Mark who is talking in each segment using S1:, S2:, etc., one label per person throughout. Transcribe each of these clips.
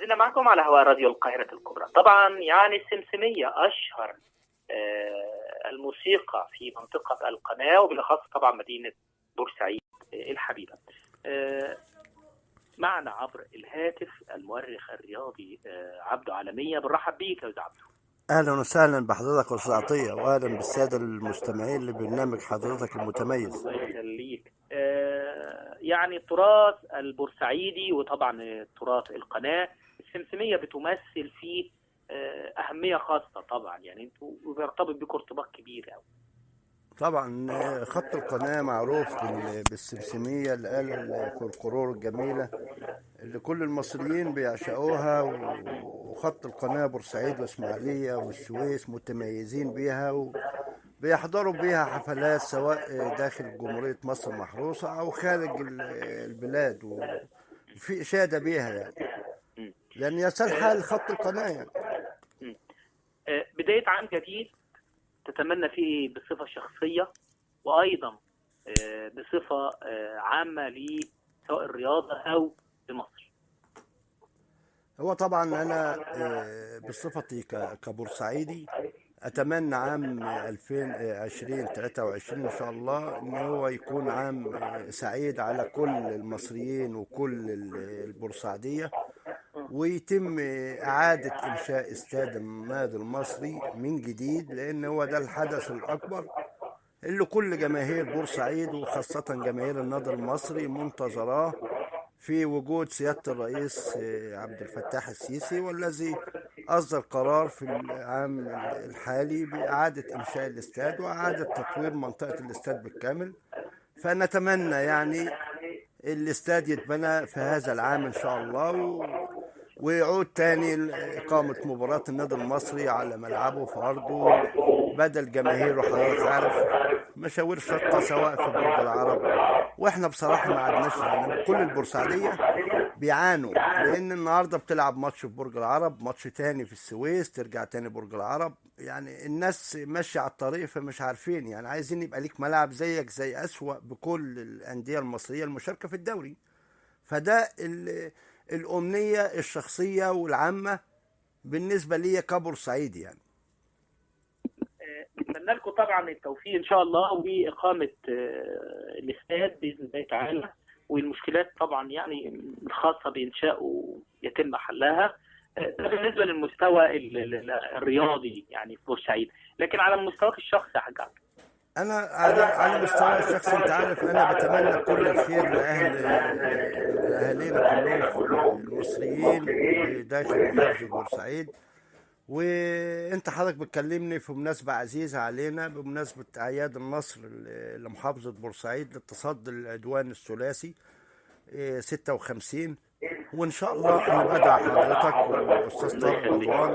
S1: لازلنا معكم على هواء راديو القاهرة الكبرى. طبعا يعني السمسمية أشهر الموسيقى في منطقة القناة، وبالأخص طبعا مدينة بورسعيد الحبيبة. معنا عبر الهاتف المؤرخ الرياضي عبدو عالمية. بنرحب بيك يا أستاذ عبدو.
S2: اهلا وسهلا بحضرتك استاذ عطيه، واهلا بالساده المستمعين لبرنامج حضرتك المتميز.
S1: الله يخليك. يعني التراث البورسعيدي وطبعا التراث القناة، السمسمية بتمثل فيه أهمية خاصة طبعا، يعني انتوا بيرتبط بكم ارتباط كبير قوي.
S2: طبعا خط القناه معروف بالسمسميه، الآلة الكركرور الجميله اللي كل المصريين بيعشقوها، وخط القناه بورسعيد واسماعيليه والسويس متميزين بيها، بيحضروا بيها حفلات سواء داخل جمهوريه مصر المحروسه او خارج البلاد، وفي اشاده بيها يعني، لان يسال حال خط القناه يعني.
S1: بداية عام جديد تتمنى فيه بصفة شخصية وأيضا بصفة عامة لسواء الرياضة أو لمصر؟
S2: هو طبعا أنا بصفتي كبورسعيدي أتمنى عام 2023 إن شاء الله إن هو يكون عام سعيد على كل المصريين وكل البورسعيدية، ويتم إعادة إنشاء استاد النادي المصري من جديد، لأن هو ده الحدث الأكبر اللي كل جماهير بورسعيد وخاصة جماهير النادي المصري منتظراه، في وجود سيادة الرئيس عبد الفتاح السيسي، والذي أصدر قرار في العام الحالي بإعادة إنشاء الاستاد وإعادة تطوير منطقة الاستاد بالكامل. فنتمنى يعني الاستاد يتبنى في هذا العام إن شاء الله، ويعود تاني إقامة مباراة النادي المصري على ملعبه في أرضه بدل جماهيره. حضرتك عارف مشاوير شقة سواء في برج العرب، واحنا بصراحة ما عدناش يعني، كل البورسعيدية بيعانوا، لأن النهاردة بتلعب ماتش في برج العرب، ماتش تاني في السويس، ترجع تاني برج العرب، يعني الناس ماشية على الطريق فمش عارفين، يعني عايزين يبقى ليك ملعب زيك زي أسوأ بكل الأندية المصرية المشاركة في الدوري. فده الأمنية الشخصية والعامة بالنسبة لي كبورسعيدي يعني.
S1: نتمنى لكم طبعا التوفيق ان شاء الله، واقامه الاستاد باذن الله تعالى، والمشكلات طبعا يعني الخاصه بانشائه يتم حلها. ده بالنسبه للمستوى الرياضي يعني في بورسعيد، لكن على المستوى الشخصي يا حاج عبد،
S2: انا على المستوى الشخصي انت عارف انا بتمنى كل الخير لاهالينا كلهم المصريين داخل محافظه بورسعيد. وانت حضرتك بتكلمني في مناسبة عزيزة علينا، بمناسبة اعياد النصر لمحافظة بورسعيد للتصدي للعدوان الثلاثي 56، وان شاء الله انا بدعى حضرتك والاستاذ طارق رضوان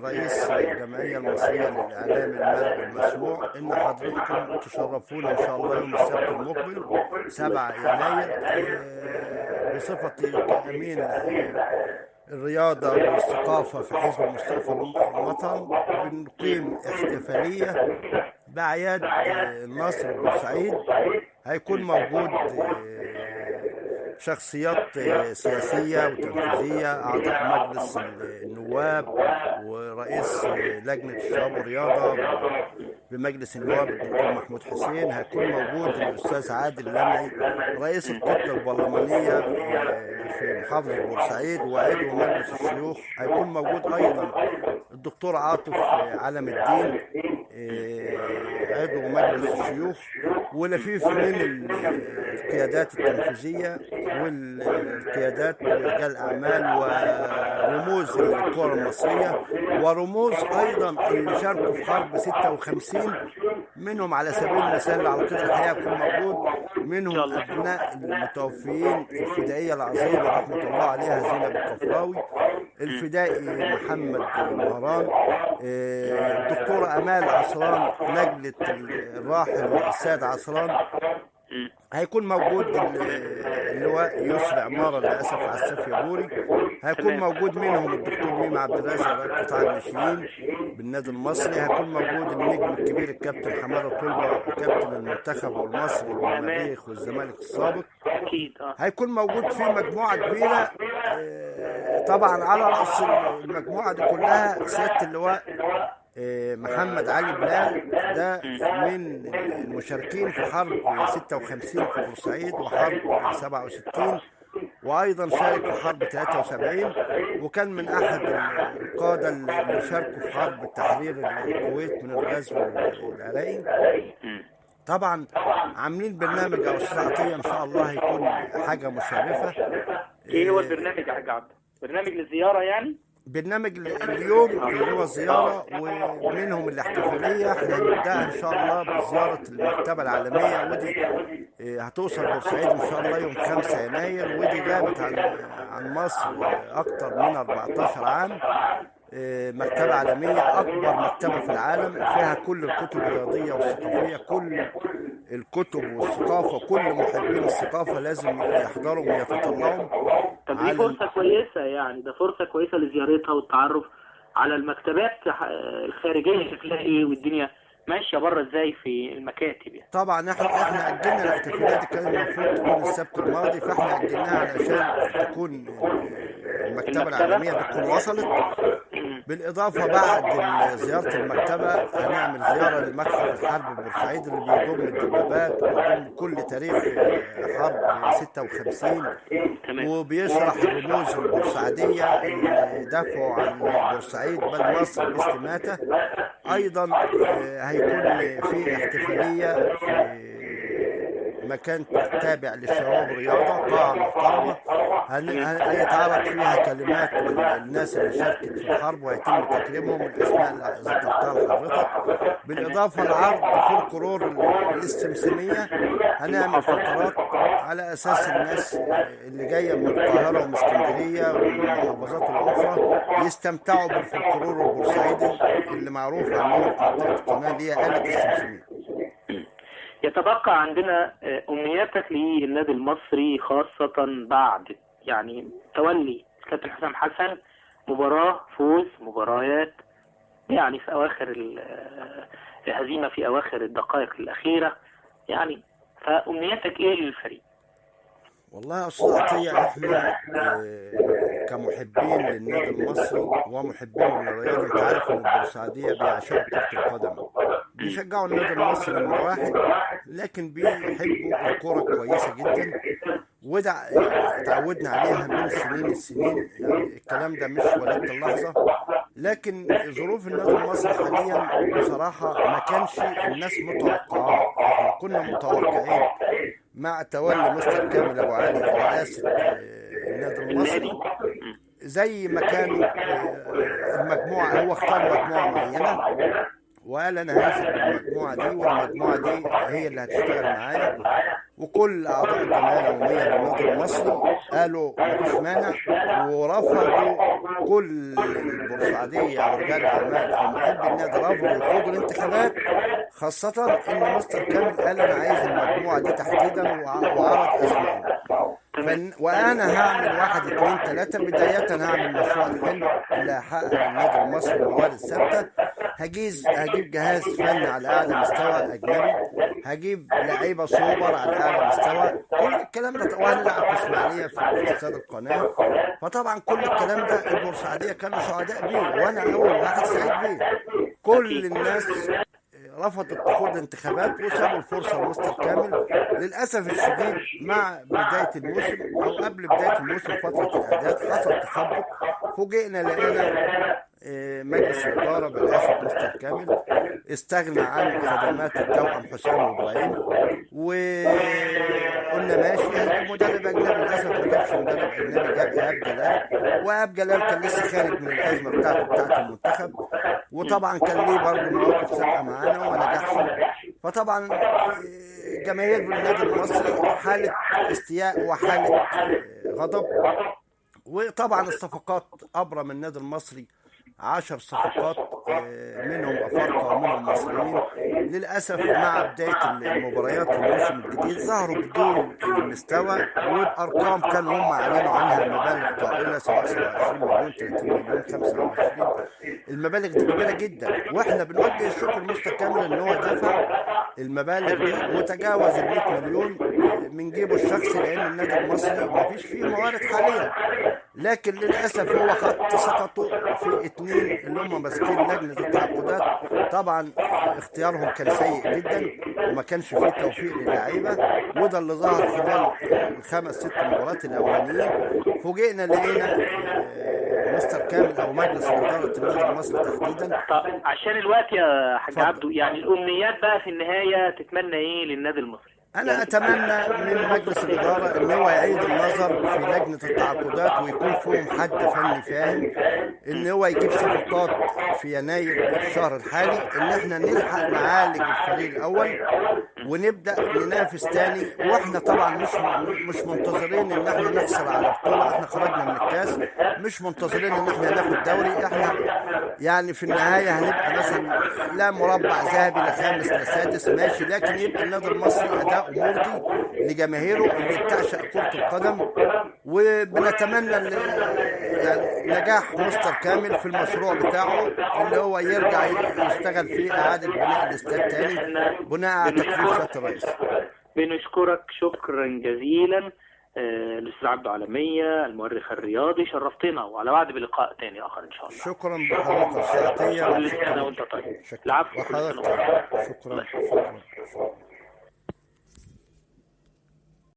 S2: رئيس الجمعية المصرية للإعلام المرئي والمسموع ان حضرتكم تشرفونا ان شاء الله يوم السبت المقبل 7 يناير بصفتي كأمين الرياضة والثقافة في حزب مستقبل الوطن. بنقيم احتفالية بأعياد النصر بورسعيد، هيكون موجود شخصيات سياسية وتنفيذية، أعضاء مجلس النواب ورئيس لجنة الشباب والرياضة بمجلس النواب الدكتور محمود حسين، هيكون موجود الأستاذ عادل لمعي رئيس الكتلة البرلمانية في محافظة بورسعيد وعضو مجلس الشيوخ، هيكون موجود أيضا الدكتور عاطف علم الدين عضو مجلس الشيوخ، ولفيف من القيادات التنفيذية والقيادات ورجال الأعمال ورموز الكرة المصرية، ورموز أيضا اللي شاركوا في حرب 56 منهم على سبيل المثال على قدر الحياة يكون موجود منهم أبناء المتوفيين الفدائية العظيمة رحمة الله عليها زينب القفراوي، الفدائي محمد مهران، الدكتورة أمال عصران نجلة الراحل السيد عصران، هيكون موجود اللواء يسري عمارة للأسف عساف يابوري، هيكون موجود منهم الدكتور ميم عبد الرازق رئيس قطاع الناشئين بالنادي المصري، هيكون موجود النجم الكبير الكابتن حماده طلبه كابتن المنتخب المصري والمريخ والزمالك السابق، هيكون موجود في مجموعة كبيرة طبعا على رأس المجموعة دي كلها سيادة اللواء محمد علي بلال، ده من المشاركين في حرب 56 في بورسعيد وحرب 67، وأيضا شارك في حرب 73، وكان من أحد القادة اللي شاركوا في حرب تحرير الكويت من الغزو العراقي. طبعا عاملين برنامج أو استراتيجية إن شاء الله هيكون حاجة مشرفة.
S1: ايه هو البرنامج يا حاج عبد؟ برنامج للزيارة يعني؟
S2: برنامج اليوم اللي هو الزيارة، ومنهم الاحتفالية احنا هنبدأها ان شاء الله بزيارة المكتبة العالمية، ودي هتوصل بورسعيد ان شاء الله يوم 5 يناير، ودي غابت عن مصر اكتر من 14 عام. مكتبة عالمية، أكبر مكتبة في العالم، فيها كل الكتب الرياضية والثقافية، كل الكتب والثقافة، كل محبين الثقافة لازم يحضروا ويتطلعوا.
S1: طب دي فرصة كويسة، يعني ده فرصة كويسة لزيارتها والتعرف على المكتبات الخارجية شكلها ايه، والدنيا ماشية بره ازاي في المكاتب يعني.
S2: طبعا احنا أجلنا الاحتفالات دي، كان المفروض تكون السبت الماضي، فاحنا أجلناها علشان تكون المكتبة العالمية تكون وصلت. بالإضافة بعد زيارة المكتبة هنعمل زيارة لمتحف الحرب بورسعيد اللي بيضم الدبابات وبيضم كل تاريخ حرب 56، وبيشرح الرموز البورسعيدية اللي دافعوا عن بورسعيد بل مصر باستماتة. أيضا هيكون في احتفالية في مكان تابع للشباب والرياضة، قاعة محترمة هيتعرض فيها كلمات الناس اللي شاركت في الحرب وهيتم تكريمهم الأسماء اللي ذكرتها لحضرتك. بالإضافة لعرض فولكلور السمسمية، هنعمل فقرات على أساس الناس اللي جاية من القاهرة ومن اسكندرية ومن المحافظات الأخرى يستمتعوا بالفولكلور البورسعيدي اللي معروف عنه في منطقة القناة اللي هي آلة السمسمية.
S1: يتبقى عندنا أمنياتك للنادي المصري خاصة بعد يعني تولي كابتن حسام حسن، مباراة فوز، مباريات يعني في أواخر الهزيمة في أواخر الدقائق الأخيرة يعني، فأمنياتك إيه للفريق؟
S2: والله يا أستاذ عطية، احنا كمحبين للنادي المصري ومحبين للرياضة، انت عارف ان البورسعيدية بيعشقوا كرة القدم، بيشجعوا النادي المصري من واحد، لكن بيحبوا الكرة كويسة جدا، وده تعودنا عليها من سنين السنين، يعني الكلام ده مش وليد اللحظة. لكن ظروف النادي المصري حاليا بصراحة ما كانش الناس متوقعة، احنا كنا متوقعين مع تولي مستر كامل ابو علي رئاسة النادي المصري زي ما كان المجموعة، هو اختار مجموعة معينة وقال انا هنزل بالمجموعة دي، والمجموعة دي هي اللي هتشتغل معايا، وكل اعضاء الجمعية العمومية للنادي المصري قالوا مفيش مانع، ورفضوا كل البورسعيدية ورجال الاعمال او محبي النادي رفضوا يخوضوا الانتخابات، خاصة ان مستر كامل قال انا عايز المجموعة دي تحديدا وعرض اسمائهم. وانا هعمل 1 2 3. بداية هعمل مشروع حلو اللي هحقق للنادي المصري الموارد الثابتة، هجيب جهاز فني على اعلى مستوى اجنبي، هجيب لعيبه سوبر على اعلى مستوى، كل الكلام ده، وهنلعب في اسماعيليه في استاد القناه. فطبعا كل الكلام ده البورسعيديه كانوا سعداء بيه، وانا اول واحد سعيد بيه. كل الناس رفضت تخوض انتخابات وسابوا الفرصه لمستر كامل. للاسف الشديد مع بدايه الموسم او قبل بدايه الموسم فتره الاعداد حصل تخبط، فوجئنا لقينا مجلس الإدارة برئاسة مستر كامل استغنى عن خدمات التوأم حسام وإبراهيم، وقلنا ماشي هنجيب مدرب أجنبي. للأسف ما جابش مدرب أجنبي، جاب إيهاب جلال، وإيهاب جلال كان لسه خارج من الأزمة بتاعت المنتخب، وطبعا كان ليه برضه مواقف سابقة معانا وما نجحش. فطبعا جماهير النادي المصري حالة استياء وحالة غضب. وطبعا الصفقات أبرم النادي المصري 10 صفقات، منهم أفارقة ومنهم مصريين. للأسف مع بداية المباريات الموسم الجديد ظهروا بدون المستوى وبأرقام كانوا هم أعلنوا عنها مبالغ طائلة، سواء 27 مليون 30 مليون 25. المبالغ دي كبيرة جدا، واحنا بنوجه الشكر لمستر كامل ان هو دفع المبالغ دي وتجاوز ال 100 مليون من جيبه الشخصي، لأن النادي المصري ما فيش فيه موارد حاليا. لكن للاسف هو سقطوا في اتنين اللي هم ماسكين لجنه التعاقدات. طبعا اختيارهم كان سيء جدا وما كانش فيه توفيق للعيبه، وده اللي ظهر خلال الخمس ست مباريات الاولانيين. فوجئنا لقينا مستر كامل او مجلس اداره النادي المصري تحديدا.
S1: طب عشان الوقت يا حاج عبده، يعني الامنيات بقى في النهايه تتمنى ايه للنادي المصري؟
S2: أنا أتمنى من مجلس الإدارة إن هو يعيد النظر في لجنة التعاقدات ويكون فيهم حد فني فاهم، إن هو يجيب صفقات في يناير الشهر الحالي، إن إحنا نلحق نعالج الفريق الأول ونبدأ ننافس تاني. وإحنا طبعا مش منتظرين إن إحنا نحصل على بطولة، إحنا خرجنا من الكاس، مش منتظرين إن إحنا ناخد دوري. إحنا يعني في النهاية هنبقى مثلا لا مربع ذهبي لا خامس لا سادس ماشي، لكن يبقى النادي المصري أداء مرضي لجماهيره اللي بتعشق كرة القدم. وبنتمنى يعني نجاح مستر كامل في المشروع بتاعه اللي هو يرجع يشتغل فيه إعادة بناء الاستاد تاني بناء على تكليف سيادة الرئيس.
S1: بنشكرك شكرا جزيلا الاستاذ عبده علمية المؤرخ الرياضي، شرفتنا، وعلى وعد بلقاء تاني اخر ان شاء الله.
S2: شكرا بحضرتك الساعتية.
S1: كل سنة وانت طيب. العفو.
S2: شكرا.